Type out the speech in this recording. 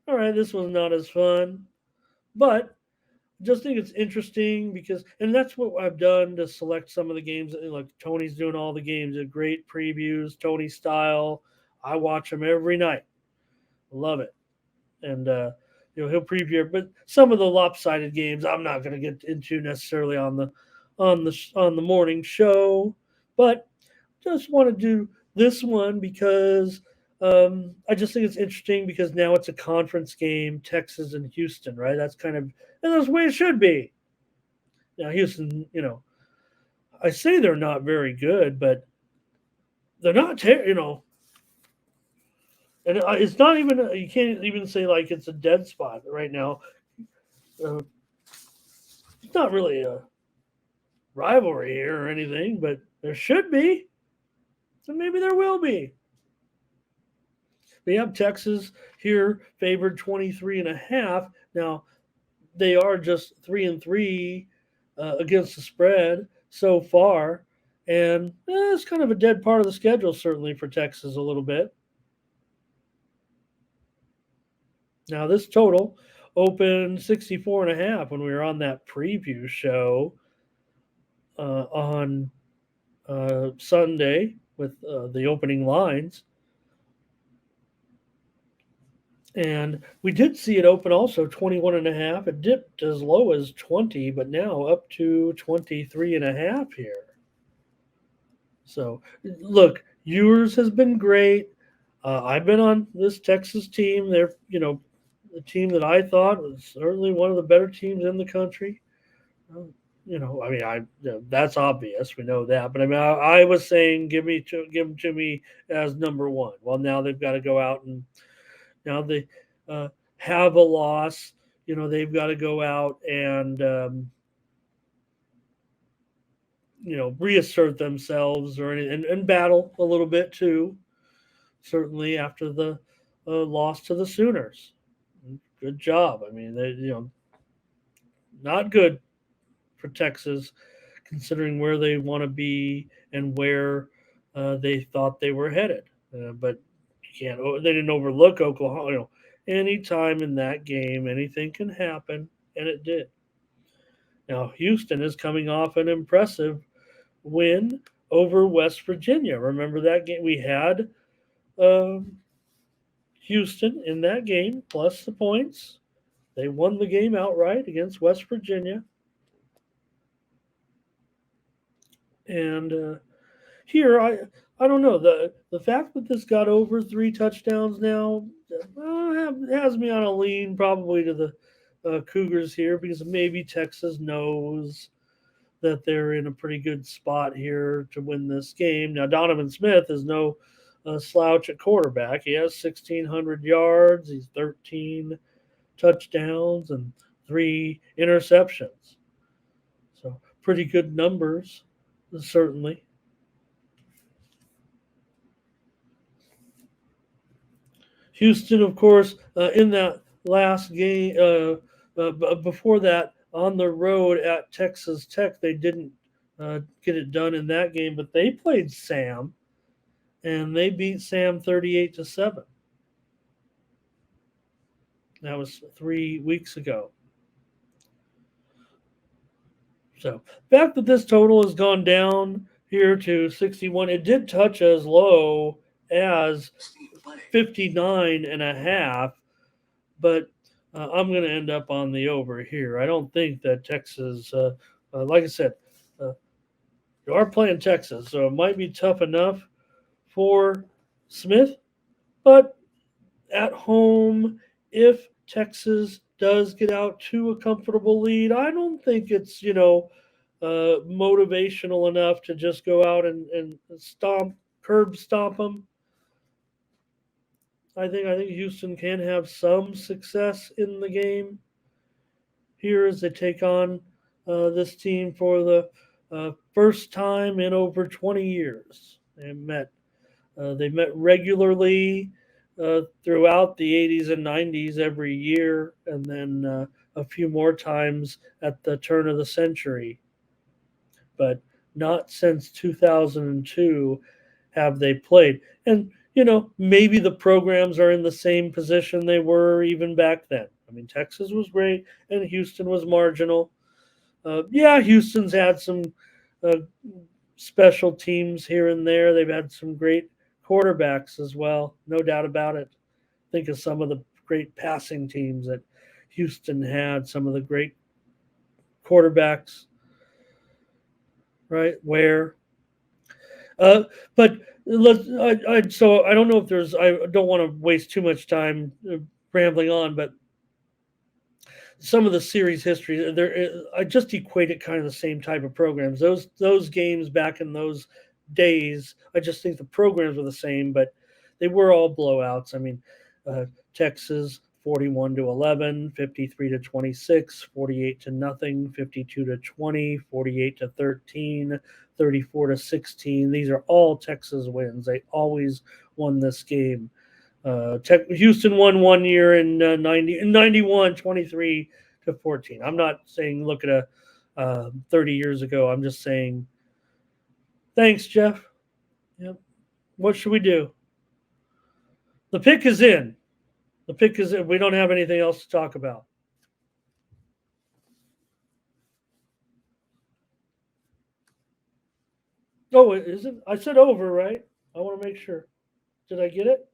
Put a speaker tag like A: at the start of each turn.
A: all right, this was not as fun, but just think it's interesting because, and that's what I've done to select some of the games. Like Tony's doing all the games, great previews, Tony style. I watch them every night. Love it. And he'll preview it. But some of the lopsided games I'm not going to get into necessarily on the morning show. But just want to do this one because I just think it's interesting because now it's a conference game, Texas and Houston, right? That's kind of, and that's the way it should be. Now Houston, I say they're not very good, but they're not, and it's not even you can't even say like it's a dead spot right now. Uh, it's not really a rivalry here or anything, but there should be, and maybe there will be. We have Texas here favored 23.5. Now they are just 3-3 against the spread so far, and it's kind of a dead part of the schedule certainly for Texas a little bit. Now this total opened 64.5 when we were on that preview show on Sunday with the opening lines. And we did see it open also 21.5. It dipped as low as 20, but now up to 23.5 here. So, look, yours has been great. I've been on this Texas team. They're, the team that I thought was certainly one of the better teams in the country. Uh, I mean, that's obvious. We know that. But I mean, I was saying, give them to me as number one. Well, now they've got to go out and now they have a loss. They've got to go out and reassert themselves or and battle a little bit too. Certainly after the loss to the Sooners. Good job. I mean, they not good for Texas considering where they want to be and where they thought they were headed. But you can't. They didn't overlook Oklahoma. Anytime in that game, anything can happen, and it did. Now Houston is coming off an impressive win over West Virginia. Remember that game we had um, Houston in that game plus the points. They won the game outright against West Virginia, and here I don't know the fact that this got over 3 touchdowns now has me on a lean probably to the Cougars here because maybe Texas knows that they're in a pretty good spot here to win this game. Now Donovan Smith is no slouch at quarterback. He has 1,600 yards. He's 13 touchdowns and 3 interceptions. So pretty good numbers, certainly. Houston, of course, in that last game, before that, on the road at Texas Tech, they didn't get it done in that game, but they played Sam, and they beat Sam 38-7. That was 3 weeks ago. So, the fact that this total has gone down here to 61, it did touch as low as 59.5, but I'm going to end up on the over here. I don't think that Texas, like I said, uh, you are playing Texas, so it might be tough enough for Smith, but at home, if Texas does get out to a comfortable lead, I don't think it's, motivational enough to just go out and curb stomp them. I think Houston can have some success in the game here as they take on this team for the first time in over 20 years. They met regularly throughout the 80s and 90s every year, and then a few more times at the turn of the century. But not since 2002 have they played. And maybe the programs are in the same position they were even back then. I mean, Texas was great and Houston was marginal. Yeah, Houston's had some uh, special teams here and there. They've had some great quarterbacks as well, no doubt about it. Think of some of the great passing teams that Houston had, some of the great quarterbacks, right? Uh, but so I don't know if there's. I don't want to waste too much time rambling on, but some of the series history there, I just equate it kind of the same type of programs. Those games back in those days, I just think the programs were the same, but they were all blowouts. I mean, uh, Texas 41 to 11, 53 to 26, 48 to nothing, 52 to 20, 48 to 13, 34 to 16. These are all Texas wins. They always won this game. Houston won one year in 91, 23 to 14. I'm not saying look at a 30 years ago. I'm just saying thanks, Jeff. Yep. What should we do? The pick is in. The pick is in. We don't have anything else to talk about. Oh, is it? I said over, right? I want to make sure. Did I get it?